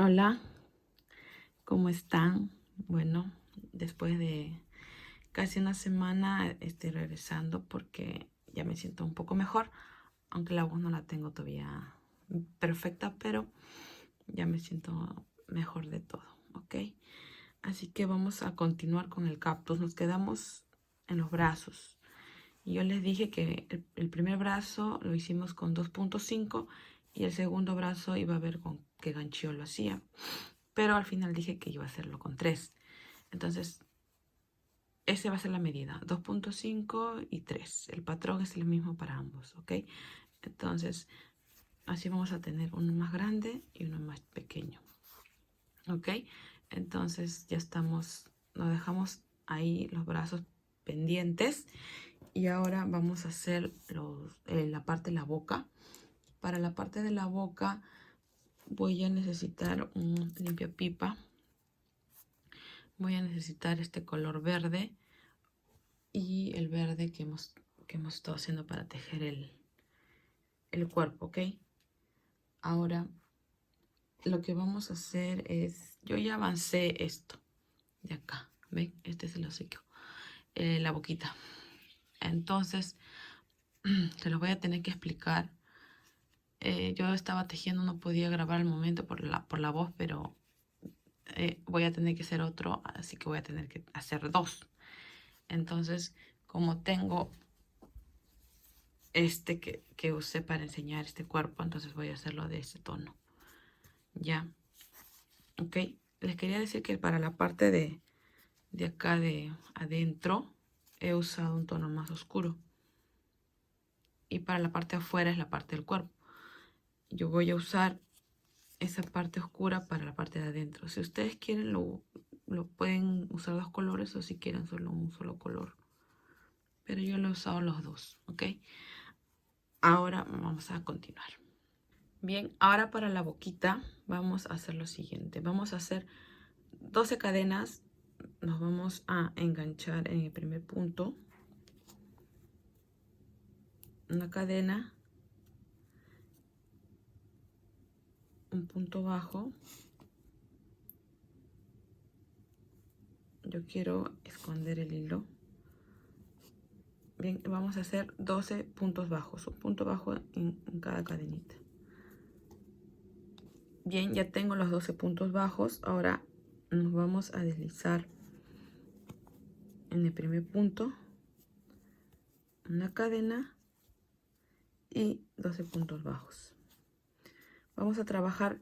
Hola, ¿cómo están? Bueno, después de casi una semana estoy regresando porque ya me siento un poco mejor, aunque la voz no la tengo todavía perfecta, pero ya me siento mejor de todo, ¿ok? Así que vamos a continuar con el cactus. Nos quedamos en los brazos. Y yo les dije que el primer brazo lo hicimos con 2.5 y el segundo brazo iba a ver con qué ganchillo lo hacía. Pero al final dije que iba a hacerlo con 3. Entonces, esa va a ser la medida, 2.5 y 3. El patrón es el mismo para ambos, ¿ok? Entonces, así vamos a tener uno más grande y uno más pequeño, ¿ok? Entonces, ya estamos, nos dejamos ahí los brazos pendientes. Y ahora vamos a hacer la parte de la boca. Para la parte de la boca voy a necesitar un limpiapipa. Voy a necesitar este color verde y el verde que hemos estado haciendo para tejer el cuerpo, ¿ok? Ahora lo que vamos a hacer es, yo ya avancé esto de acá, ¿ven? Este es el hocico, la boquita. Entonces, se los voy a tener que explicar. Yo estaba tejiendo, no podía grabar al momento por la voz, pero voy a tener que hacer otro, así que voy a tener que hacer dos. Entonces, como tengo este que usé para enseñar este cuerpo, entonces voy a hacerlo de ese tono. Ya, ok. Les quería decir que para la parte de acá de adentro he usado un tono más oscuro. Y para la parte de afuera es la parte del cuerpo. Yo voy a usar esa parte oscura para la parte de adentro. Si ustedes quieren, lo pueden usar dos colores o si quieren solo un solo color. Pero yo lo he usado los dos, ok. Ahora vamos a continuar. Bien, ahora para la boquita vamos a hacer lo siguiente. Vamos a hacer 12 cadenas. Nos vamos a enganchar en el primer punto. Una cadena. Un punto bajo. Yo quiero esconder el hilo. Bien, vamos a hacer 12 puntos bajos. Un punto bajo en cada cadenita. Bien, ya tengo los 12 puntos bajos. Ahora nos vamos a deslizar en el primer punto. Una cadena y 12 puntos bajos. Vamos a trabajar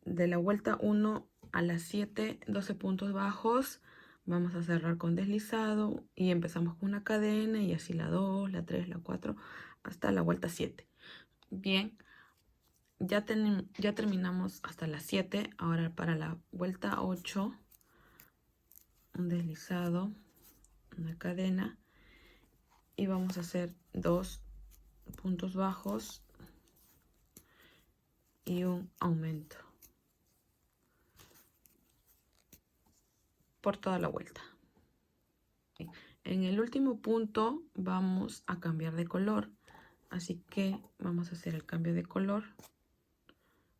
de la vuelta 1 a la 7, 12 puntos bajos. Vamos a cerrar con deslizado y empezamos con una cadena y así la 2, la 3, la 4 hasta la vuelta 7. Bien, ya terminamos hasta la 7. Ahora para la vuelta 8, un deslizado, una cadena y vamos a hacer 2 puntos bajos y un aumento por toda la vuelta. En el último punto vamos a cambiar de color, así que vamos a hacer el cambio de color.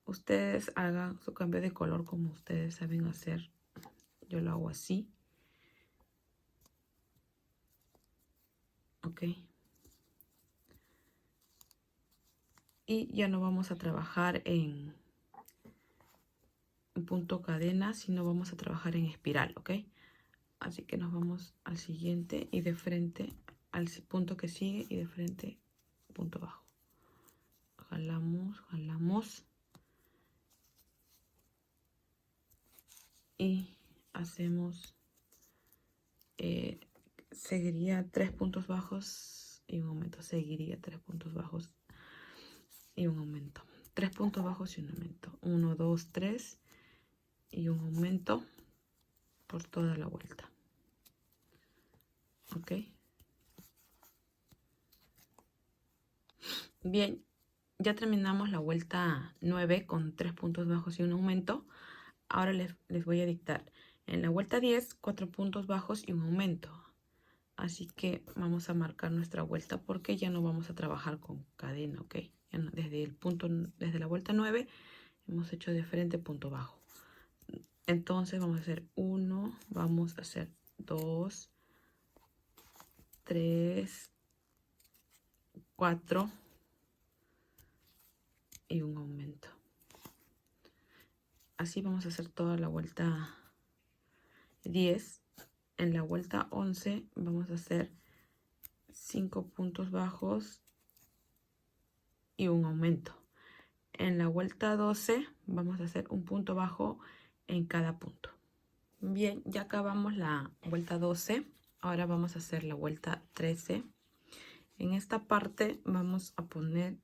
Ustedes hagan su cambio de color como ustedes saben hacer. Yo lo hago así. Ok. Y ya no vamos a trabajar en punto cadena, sino vamos a trabajar en espiral, ok. Así que nos vamos al siguiente y de frente al punto que sigue y de frente punto bajo. Jalamos, jalamos y hacemos, seguiría 3 puntos bajos y un aumento. Seguiría 3 puntos bajos y un aumento. 3 puntos bajos y un aumento. 1, 2, 3 y un aumento por toda la vuelta. Ok. Bien, ya terminamos la vuelta 9 con 3 puntos bajos y un aumento. Ahora les voy a dictar. En la vuelta 10, 4 puntos bajos y un aumento. Así que vamos a marcar nuestra vuelta porque ya no vamos a trabajar con cadena, ¿ok? Ya no, desde la vuelta 9 hemos hecho de frente punto bajo. Entonces vamos a hacer 1, vamos a hacer 2, 3, 4 y un aumento. Así vamos a hacer toda la vuelta 10. En la vuelta 11 vamos a hacer 5 puntos bajos y un aumento. En la vuelta 12 vamos a hacer un punto bajo en cada punto. Bien, ya acabamos la vuelta 12. Ahora vamos a hacer la vuelta 13. En esta parte vamos a poner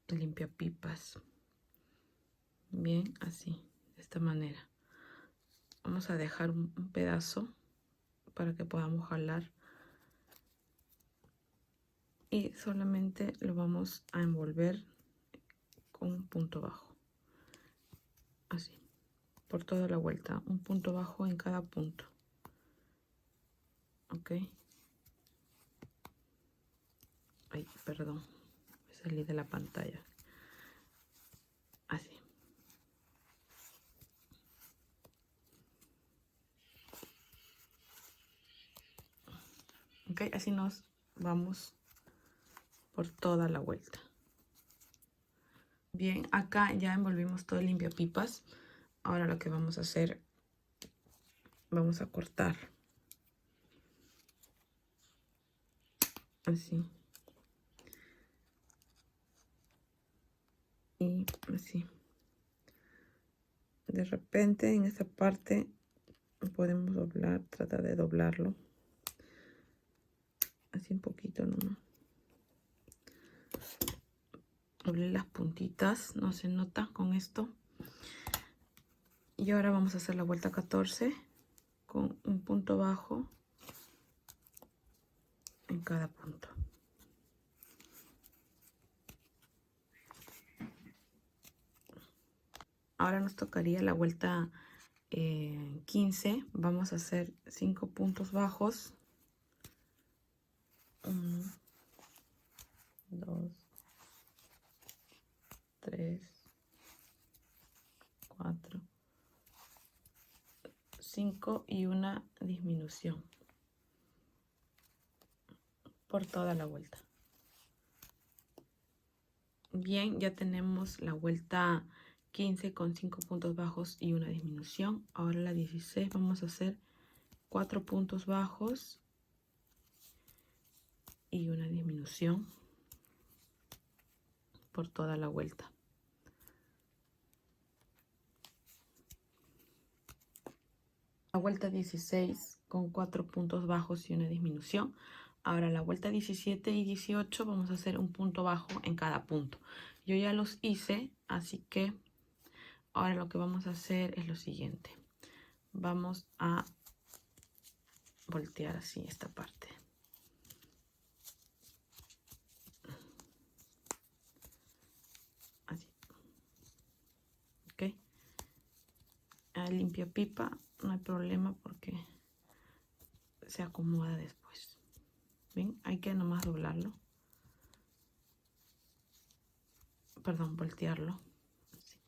el limpiapipas. Bien, así, de esta manera. Vamos a dejar un pedazo para que podamos jalar. Y solamente lo vamos a envolver con un punto bajo. Así, por toda la vuelta. Un punto bajo en cada punto. Ok. Ay, perdón. Me salí de la pantalla. Así. Ok, así nos vamos por toda la vuelta. Bien, acá ya envolvimos todo el limpiapipas. Ahora lo que vamos a hacer, vamos a cortar. Así. Y así. De repente en esta parte podemos doblar, tratar de doblarlo. Así un poquito nomás. Doblé las puntitas, no se nota con esto. Y ahora vamos a hacer la vuelta 14 con un punto bajo en cada punto. Ahora nos tocaría la vuelta 15. Vamos a hacer 5 puntos bajos. 1, 2, 3, 4, 5 y una disminución por toda la vuelta. Bien, ya tenemos la vuelta 15 con 5 puntos bajos y una disminución. Ahora la 16 vamos a hacer 4 puntos bajos y una disminución por toda la vuelta. La vuelta 16 con 4 puntos bajos y una disminución. Ahora la vuelta 17 y 18 vamos a hacer un punto bajo en cada punto. Yo ya los hice, así que ahora lo que vamos a hacer es lo siguiente. Vamos a voltear así esta parte. Así. Ok. Limpia pipa, no hay problema porque se acomoda después. Bien, hay que nomás doblarlo. Perdón, voltearlo. Así.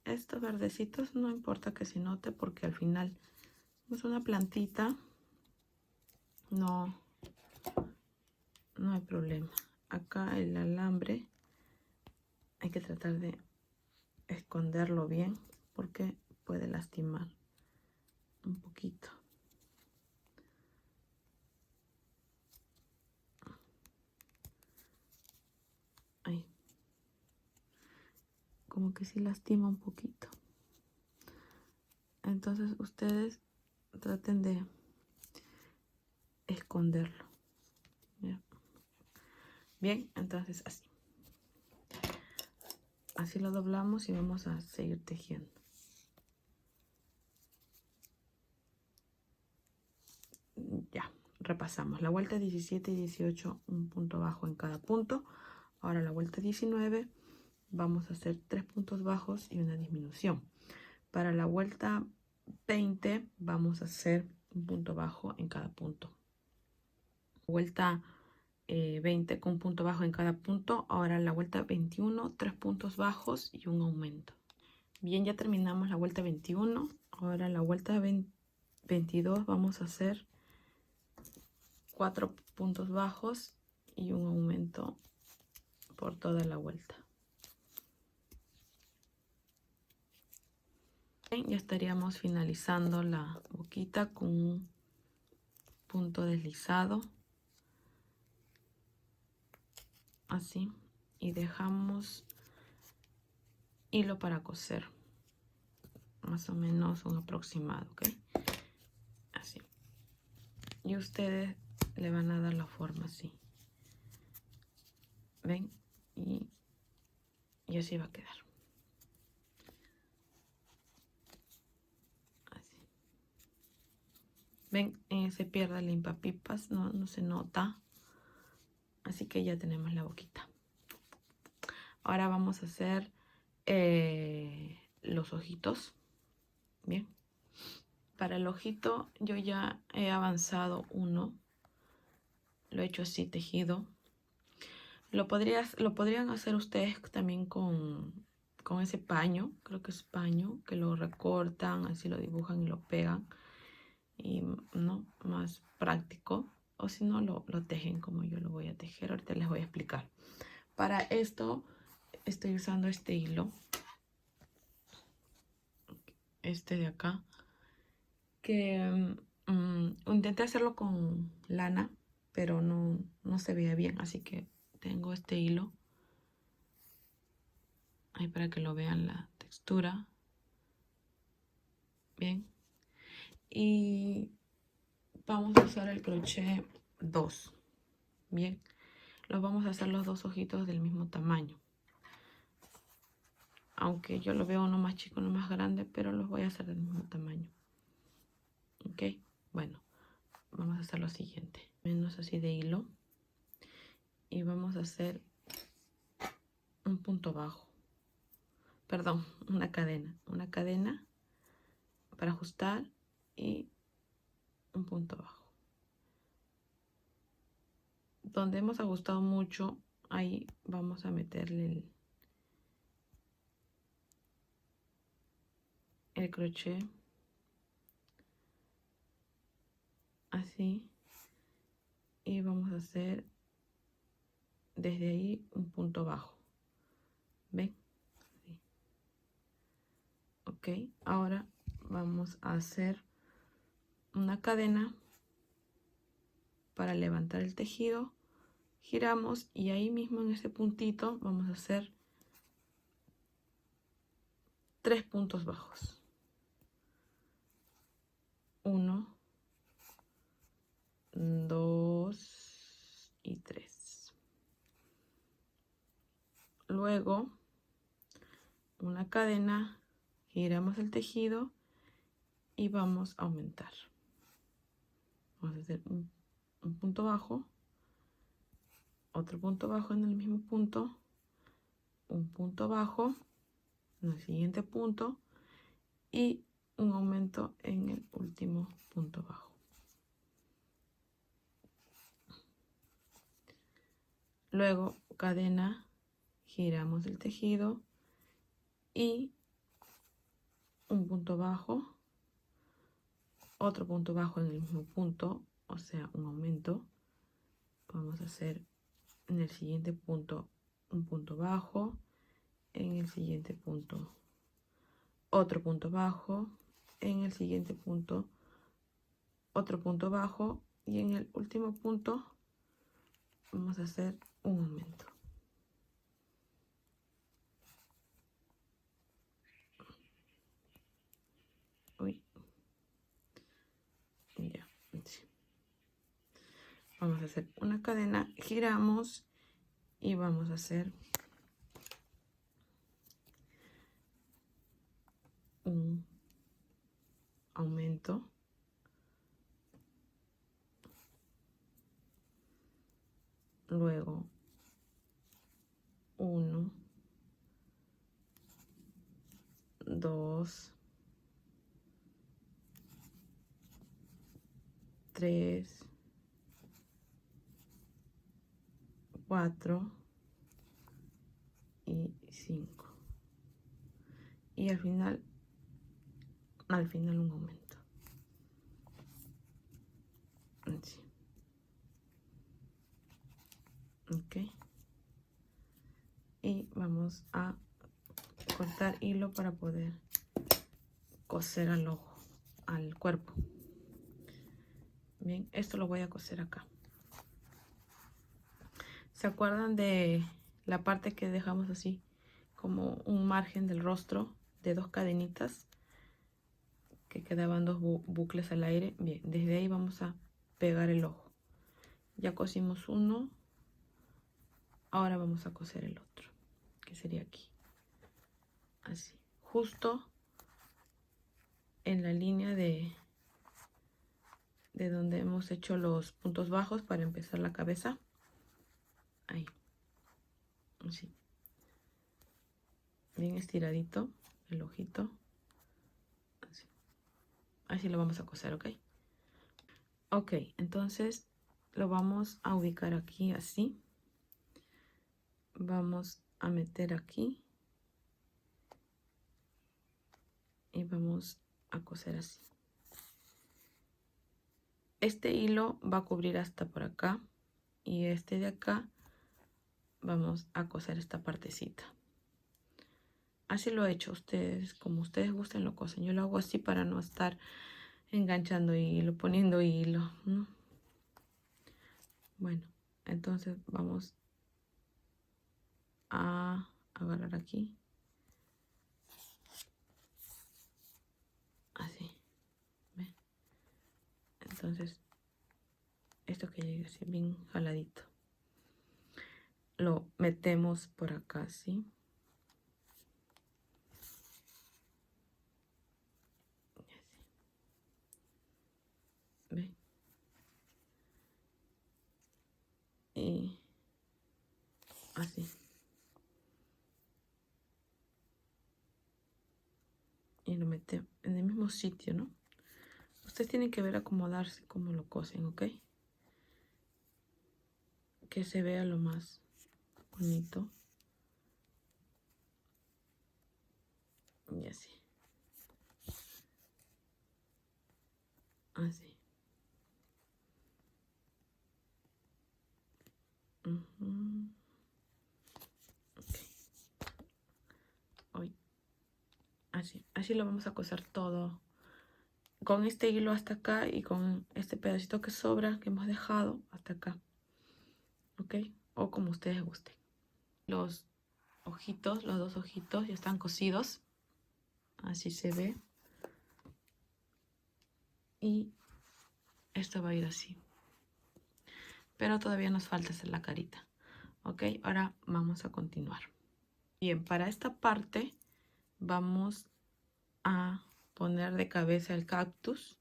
Estos verdecitos no importa que se note porque al final es una plantita. No hay problema. Acá el alambre hay que tratar de esconderlo bien porque puede lastimar un poquito. Ahí. Como que sí lastima un poquito. Entonces ustedes traten de esconderlo. Bien, entonces así. Así lo doblamos y vamos a seguir tejiendo. Ya, repasamos. La vuelta 17 y 18, un punto bajo en cada punto. Ahora la vuelta 19, vamos a hacer 3 puntos bajos y una disminución. Para la vuelta 20, vamos a hacer un punto bajo en cada punto. Vuelta 20 con un punto bajo en cada punto. Ahora la vuelta 21, 3 puntos bajos y un aumento. Bien, ya terminamos la vuelta 21. Ahora la vuelta 22 vamos a hacer 4 puntos bajos y un aumento por toda la vuelta. Bien, ya estaríamos finalizando la boquita con un punto deslizado, así, y dejamos hilo para coser, más o menos un aproximado, ¿ok? Así. Y ustedes le van a dar la forma así. ¿Ven? Y así va a quedar. Así. ¿Ven? Se pierde el limpapipas, no se nota. Así que ya tenemos la boquita. Ahora vamos a hacer los ojitos. Bien. Para el ojito yo ya he avanzado uno. Lo he hecho así tejido. Lo podrían hacer ustedes también con ese paño. Creo que es paño. Que lo recortan, así lo dibujan y lo pegan. Y no, más práctico. O si no, lo tejen como yo lo voy a tejer. Ahorita les voy a explicar. Para esto estoy usando este hilo. Este de acá. Que intenté hacerlo con lana, pero no se veía bien. Así que tengo este hilo. Ahí para que lo vean la textura. Bien. Y vamos a usar el crochet 2. Bien. Los vamos a hacer los dos ojitos del mismo tamaño. Aunque yo lo veo uno más chico, uno más grande, pero los voy a hacer del mismo tamaño. Ok. Bueno, vamos a hacer lo siguiente. Menos así de hilo. Y vamos a hacer un punto bajo. Perdón, una cadena. Una cadena para ajustar y un punto bajo. Donde hemos ajustado mucho, ahí vamos a meterle el crochet. Así. Y vamos a hacer desde ahí un punto bajo. ¿Ven? Así. Ok, ahora vamos a hacer una cadena para levantar el tejido. Giramos y ahí mismo en ese puntito vamos a hacer 3 puntos bajos. 1, 2 y 3. Luego una cadena, giramos el tejido y vamos a aumentar. Vamos a hacer un punto bajo, otro punto bajo en el mismo punto, un punto bajo en el siguiente punto y un aumento en el último punto bajo. Luego cadena, giramos el tejido y un punto bajo, otro punto bajo en el mismo punto, o sea, un aumento. Vamos a hacer en el siguiente punto un punto bajo, en el siguiente punto otro punto bajo, en el siguiente punto otro punto bajo y en el último punto vamos a hacer un aumento. Uy. Ya, sí. Vamos a hacer una cadena, giramos y vamos a hacer un aumento. Luego 1, 2, 3, 4 y 5. Y al final al final un aumento. Así. Ok. Y vamos a cortar hilo para poder coser al ojo, al cuerpo. Bien, esto lo voy a coser acá. ¿Se acuerdan de la parte que dejamos así como un margen del rostro de 2 cadenitas que quedaban 2 bucles al aire? Bien, desde ahí vamos a pegar el ojo. Ya cosimos uno, ahora vamos a coser el otro, que sería aquí, así, justo en la línea de donde hemos hecho los puntos bajos para empezar la cabeza. Ahí, así, bien estiradito el ojito, así, así lo vamos a coser, ¿ok? Ok, entonces lo vamos a ubicar aquí así. Vamos a meter aquí y vamos a coser así. Este hilo va a cubrir hasta por acá y este de acá vamos a coser esta partecita. Así lo he hecho, ustedes, como ustedes gusten lo cosen. Yo lo hago así para no estar enganchando hilo, poniendo hilo, ¿no? Bueno, entonces vamos a agarrar aquí. Así. ¿Ve? Entonces, esto que llegue así bien jaladito. Lo metemos por acá, ¿sí? ¿Ve? Y así. Y lo metemos en el mismo sitio, ¿no? Ustedes tienen que ver acomodarse como lo cosen, ¿ok? Que se vea lo más bonito. Y así. Así. Okay. Hoy. Así. Así lo vamos a coser todo. Con este hilo hasta acá y con este pedacito que sobra que hemos dejado hasta acá. ¿Ok? O como ustedes gusten. Los ojitos, los 2 ojitos ya están cosidos. Así se ve. Y esto va a ir así. Pero todavía nos falta hacer la carita. Ok, ahora vamos a continuar. Bien, para esta parte vamos a poner de cabeza el cactus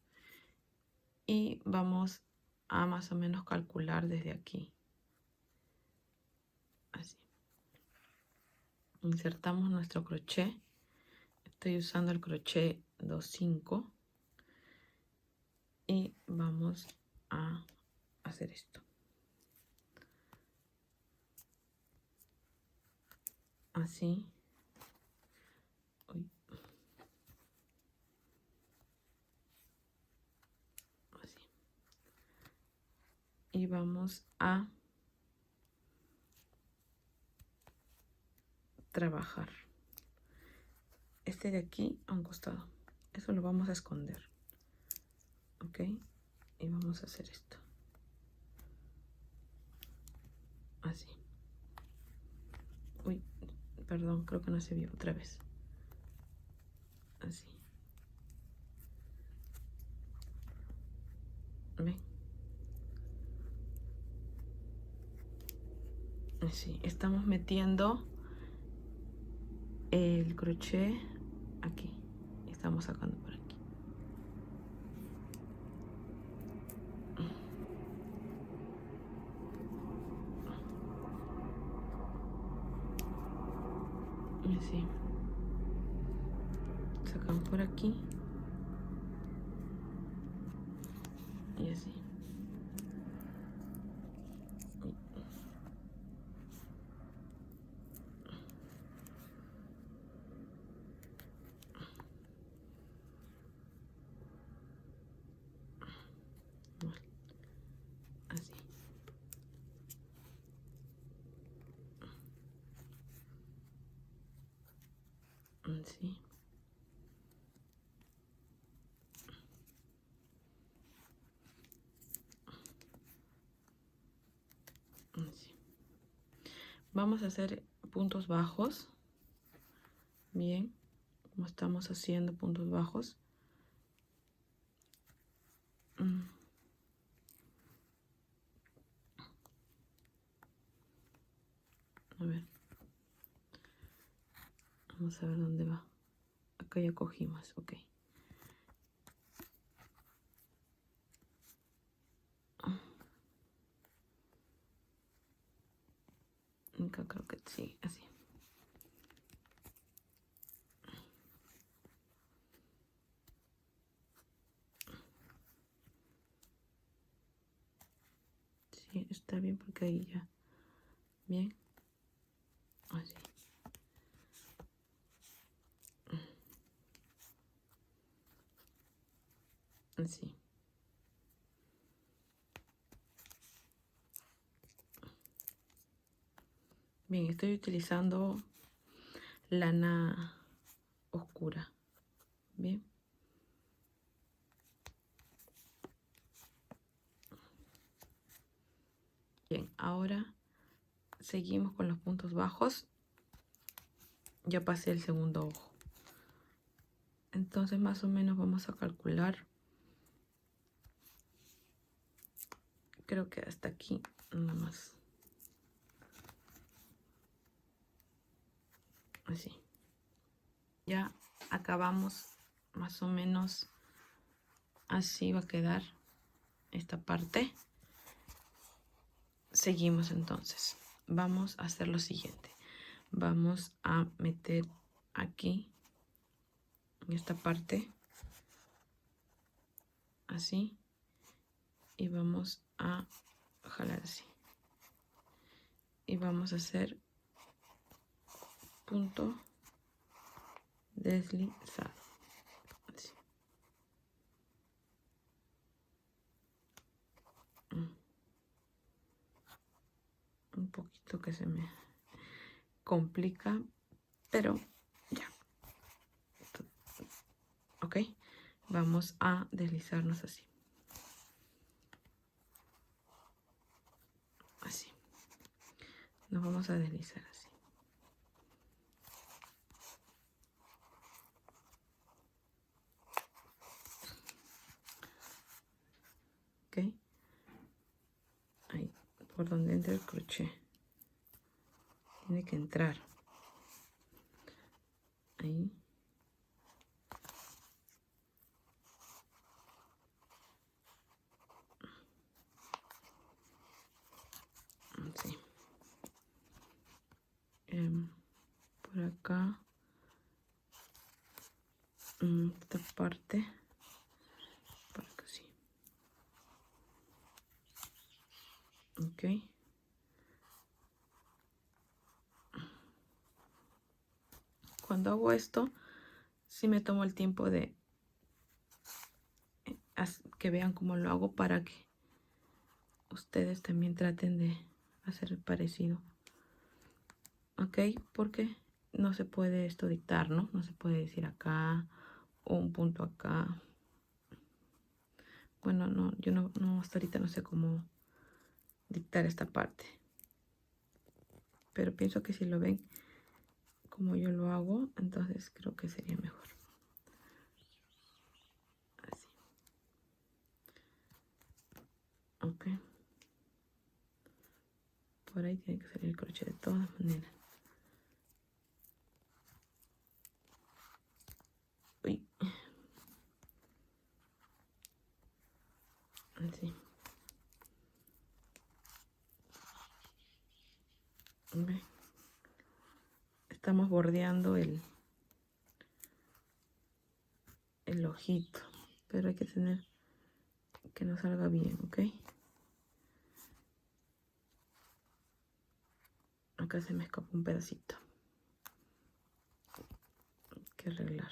y vamos a más o menos calcular desde aquí. Así. Insertamos nuestro crochet. Estoy usando el crochet 2.5 y vamos a hacer esto. Así. Uy. Así. Y vamos a trabajar este de aquí a un costado. Eso lo vamos a esconder. Ok. Y vamos a hacer esto. Así. Uy, perdón, creo que no se vio otra vez. Así. ¿Ven? Así. Estamos metiendo el crochet aquí. Estamos sacando por aquí. Así. Sacamos por aquí. Y así. Así. Así. Vamos a hacer puntos bajos. Bien, como estamos haciendo puntos bajos. A ver. Vamos a ver dónde va. Acá ya cogimos, ok. Acá creo que sí, así. Sí, está bien porque ahí ya. Bien. Así. Así. Bien, estoy utilizando lana oscura. Bien. Bien, ahora seguimos con los puntos bajos. Ya pasé el segundo ojo. Entonces más o menos vamos a calcular. Creo que hasta aquí nada más. Así. Ya acabamos más o menos. Así va a quedar esta parte. Seguimos entonces. Vamos a hacer lo siguiente. Vamos a meter aquí en esta parte así y vamos a jalar así y vamos a hacer punto deslizado así. Un poquito que se me complica, pero ya. Ok, vamos a deslizarnos así. Así. Nos vamos a deslizar así. Ok. Ahí, por donde entra el crochet. Tiene que entrar. Ahí. Así. Por acá. Esta parte. Por acá sí. Ok. Cuando hago esto, sí me tomo el tiempo de que vean cómo lo hago para que ustedes también traten de hacer parecido. Ok, porque no se puede esto dictar, ¿no? No se puede decir acá o un punto acá. Bueno, no, yo no hasta ahorita no sé cómo dictar esta parte. Pero pienso que si lo ven como yo lo hago, entonces creo que sería mejor. Así. Ok. Por ahí tiene que salir el crochet de todas maneras. Uy. Así. ¿Ve? Estamos bordeando el ojito, pero hay que tener que nos salga bien, ¿ok? Acá se me escapó un pedacito. Hay que arreglar.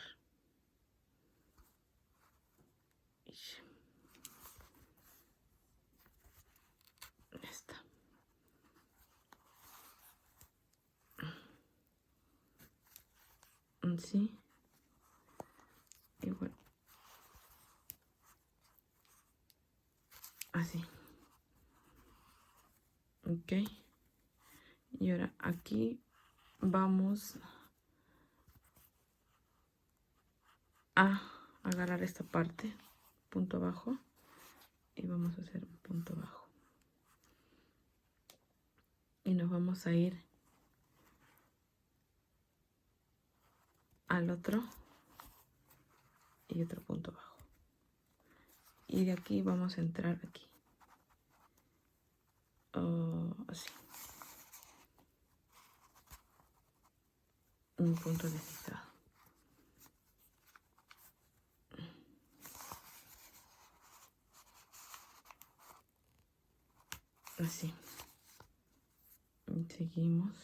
Ya está. así, igual, así, ok. Y ahora aquí vamos a agarrar esta parte, punto bajo, y vamos a hacer un punto bajo, y nos vamos a ir al otro y otro punto bajo, y de aquí vamos a entrar aquí, así, un punto deslizado, así, y seguimos.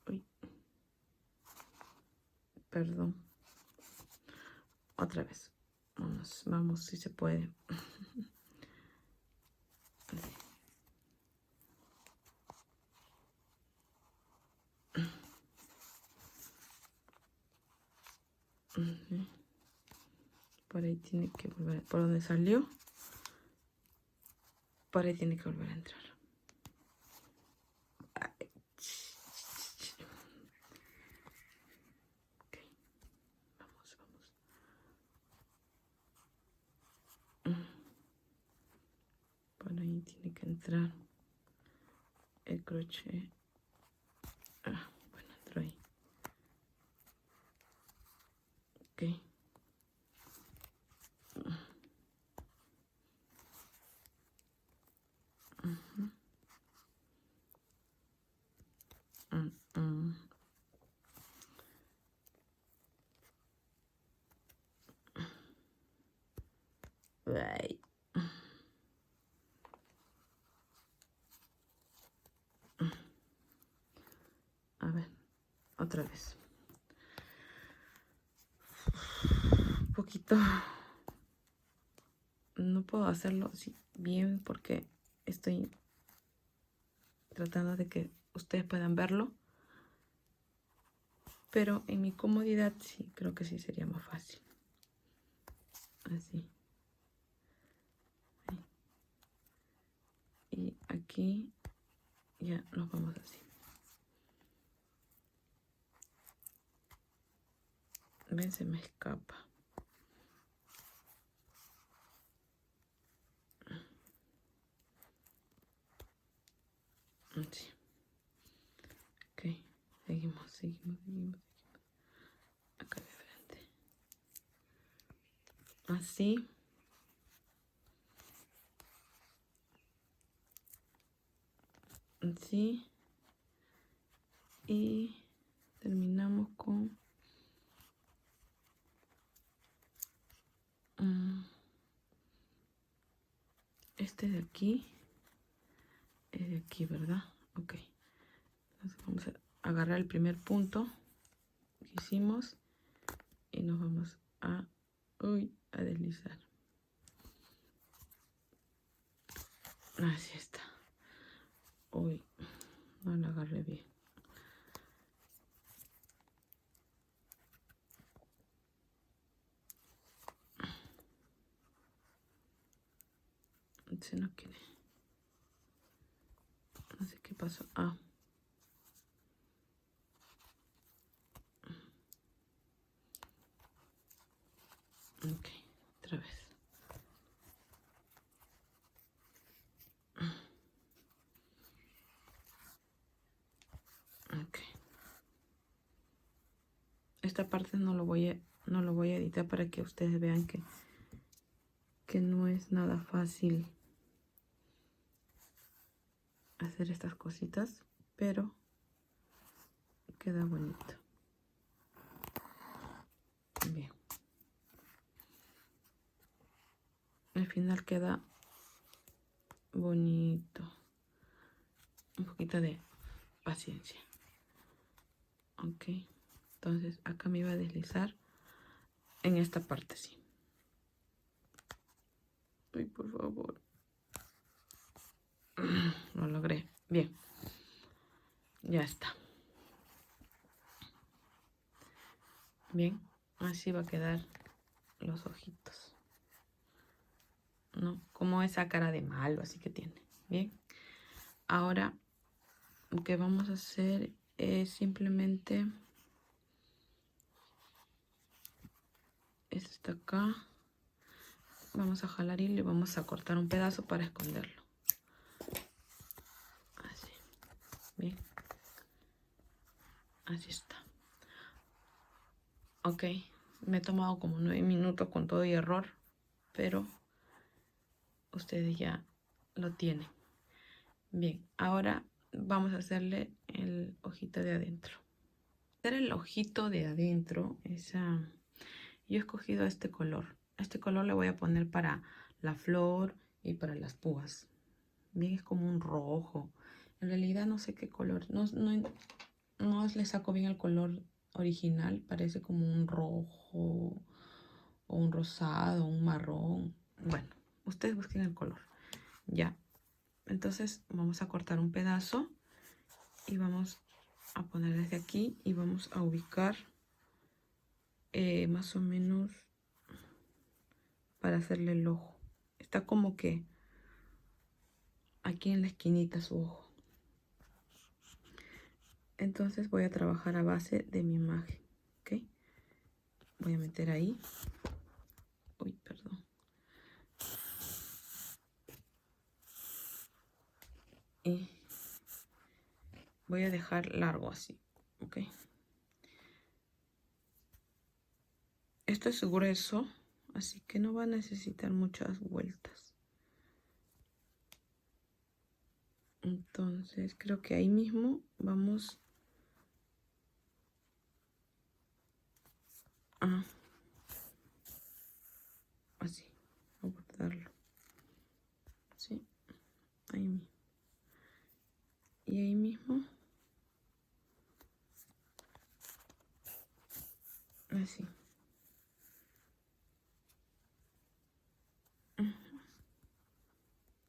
Uy, perdón, otra vez, vamos si se puede. Por ahí tiene que volver, por donde salió, por ahí tiene que volver a entrar. Ok, vamos. Por ahí tiene que entrar el crochet. Bueno, entró ahí. Ok. Ay. A ver, otra vez. Un poquito. No puedo hacerlo así bien porque estoy tratando de que ustedes puedan verlo. Pero en mi comodidad sí, creo que sí sería más fácil. Así. Ahí. Y aquí ya nos vamos así. Ven, se me escapa. Así. Ok, seguimos. Acá de frente. Así. Así. Y terminamos con este de aquí. Es de aquí, ¿verdad? Ok. Entonces vamos a agarrar el primer punto que hicimos y nos vamos a deslizar. Así está. Uy, no lo agarré bien. Se no quiere. No sé qué pasó. Ok, otra vez. Ok. Esta parte no lo voy a editar para que ustedes vean que no es nada fácil hacer estas cositas, pero queda bonito. Bien. Al final queda bonito. Un poquito de paciencia. Ok, entonces acá me iba a deslizar en esta parte, sí. Ay, por favor. Lo logré. Bien. Ya está. Bien. Así va a quedar los ojitos. ¿No? Como esa cara de malo, así que tiene. Bien. Ahora lo que vamos a hacer es simplemente... Esto está acá. Vamos a jalar hilo y vamos a cortar un pedazo para esconderlo. Así. Bien. Así está. Ok. Me he tomado como 9 minutos con todo y error. Pero ustedes ya lo tienen. Bien. Ahora vamos a hacerle el ojito de adentro. Hacer el ojito de adentro es... yo he escogido este color. Este color le voy a poner para la flor y para las púas. Bien, es como un rojo. En realidad no sé qué color. No le saco bien el color original. Parece como un rojo o un rosado, un marrón. Bueno, ustedes busquen el color. Ya. Entonces vamos a cortar un pedazo y vamos a poner desde aquí y vamos a ubicar más o menos para hacerle el ojo. Está como que aquí en la esquinita su ojo. Entonces voy a trabajar a base de mi imagen. ¿Ok? Voy a meter ahí. Uy, perdón. Y voy a dejar largo así. ¿Ok? Esto es grueso, así que no va a necesitar muchas vueltas. Entonces creo que ahí mismo vamos a así, a guardarlo. ¿Sí? Ahí mismo. Y ahí mismo así.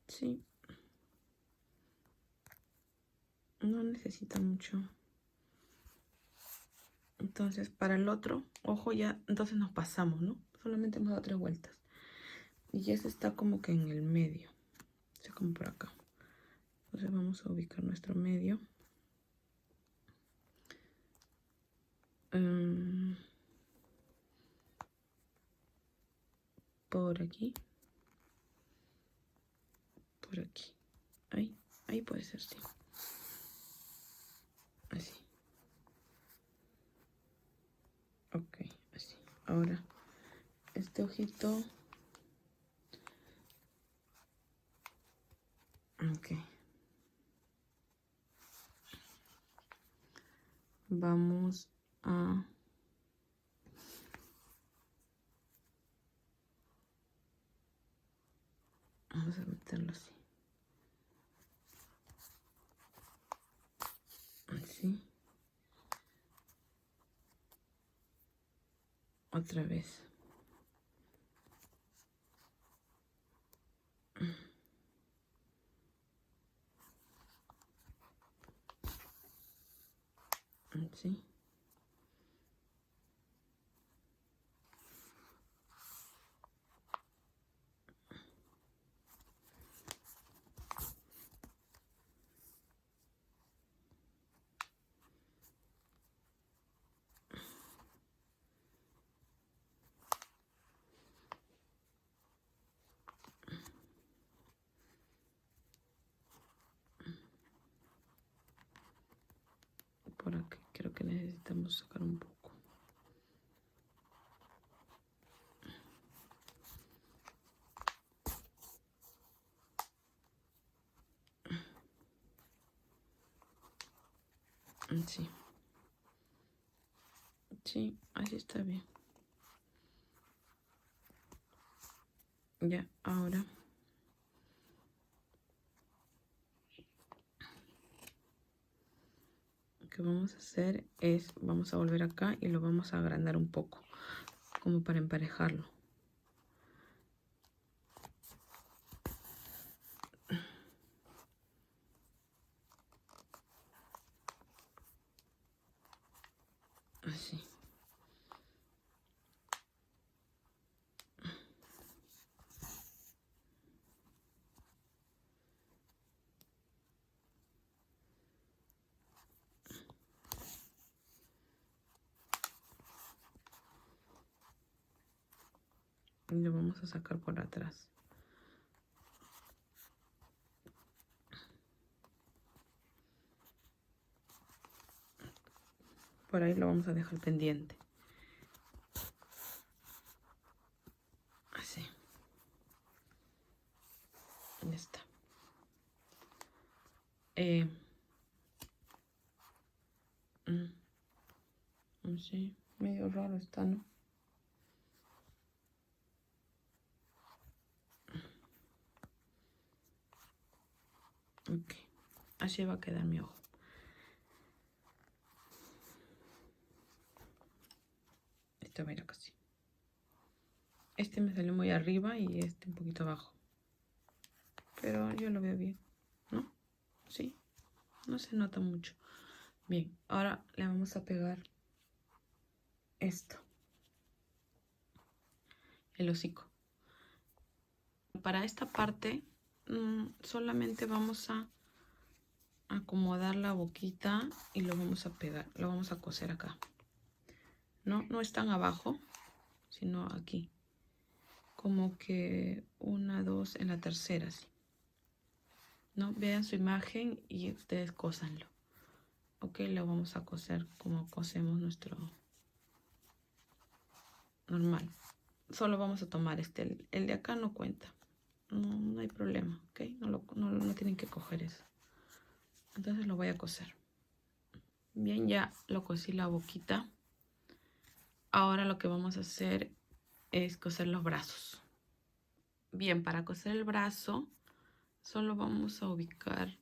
Sí. No necesita mucho. Entonces para el otro ojo ya, entonces nos pasamos, ¿no? Solamente hemos dado 3 vueltas. Y ya se está como que en el medio. O sea, como por acá. Entonces vamos a ubicar nuestro medio. Por aquí. Por aquí. Ahí puede ser, sí. Así. Ok, así. Ahora, este ojito. Ok. Vamos a... Vamos a meterlo así. Así. Otra vez. Así. Por aquí. Creo que necesitamos sacar un poco. Así. Sí, así está bien. Ya, ahora que vamos a hacer es, vamos a volver acá y lo vamos a agrandar un poco, como para emparejarlo. Así. Y lo vamos a sacar por atrás. Por ahí lo vamos a dejar pendiente. Así. Ya está. Así, medio raro está, ¿no? Ok. Así va a quedar mi ojo. Este va a ir acá así. Este me salió muy arriba y este un poquito abajo. Pero yo lo veo bien, ¿no? Sí. No se nota mucho. Bien, ahora le vamos a pegar esto. El hocico. Para esta parte solamente vamos a acomodar la boquita y lo vamos a pegar. Lo vamos a coser acá. No es tan abajo, sino aquí. Como que 1, 2 en la tercera, ¿sí? ¿No? Vean su imagen y ustedes cósanlo. Ok, lo vamos a coser como cosemos nuestro normal. Solo vamos a tomar este, el de acá no cuenta. No hay problema, ok. No tienen que coger eso. Entonces lo voy a coser. Bien, ya lo cosí la boquita. Ahora lo que vamos a hacer es coser los brazos. Bien, para coser el brazo solo vamos a ubicar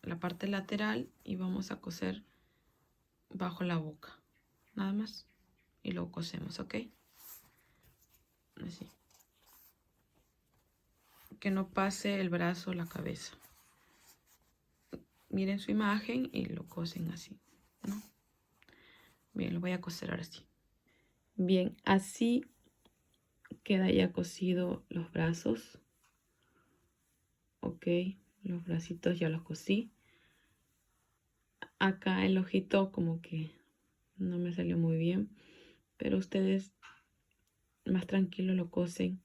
la parte lateral y vamos a coser bajo la boca. Nada más. Y lo cosemos, ¿ok? Así. Que no pase el brazo la cabeza. Miren su imagen y lo cosen así, ¿no? Bien, lo voy a coser ahora sí. Bien, así queda ya cosido los brazos. Ok, los bracitos ya los cosí. Acá el ojito como que no me salió muy bien, pero ustedes más tranquilo lo cosen.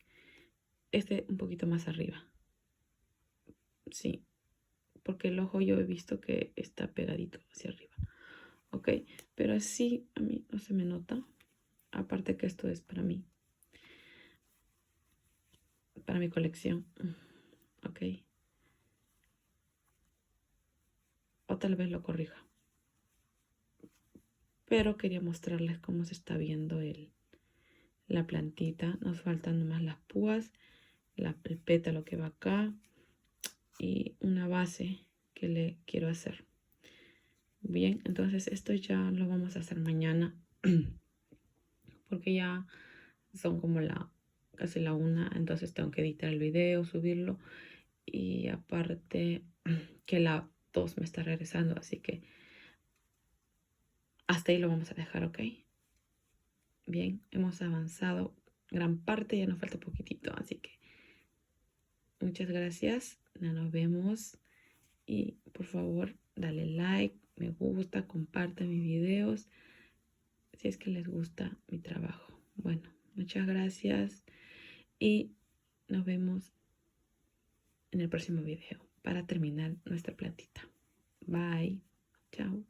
Este un poquito más arriba. Sí, porque el ojo yo he visto que está pegadito hacia arriba. Ok, pero así a mí no se me nota. Aparte que esto es para mí. Para mi colección. Ok. O tal vez lo corrija. Pero quería mostrarles cómo se está viendo la plantita. Nos faltan nomás las púas, el pétalo que va acá y una base que le quiero hacer. Bien, entonces esto ya lo vamos a hacer mañana porque ya son como casi la 1, entonces tengo que editar el video, subirlo y aparte que la 2 me está regresando, así que hasta ahí lo vamos a dejar, ¿ok? Bien, hemos avanzado gran parte, ya nos falta poquitito, así que muchas gracias, ya nos vemos y por favor dale like, me gusta, compartan mis videos si es que les gusta mi trabajo. Bueno, muchas gracias y nos vemos en el próximo video para terminar nuestra plantita. Bye, chao.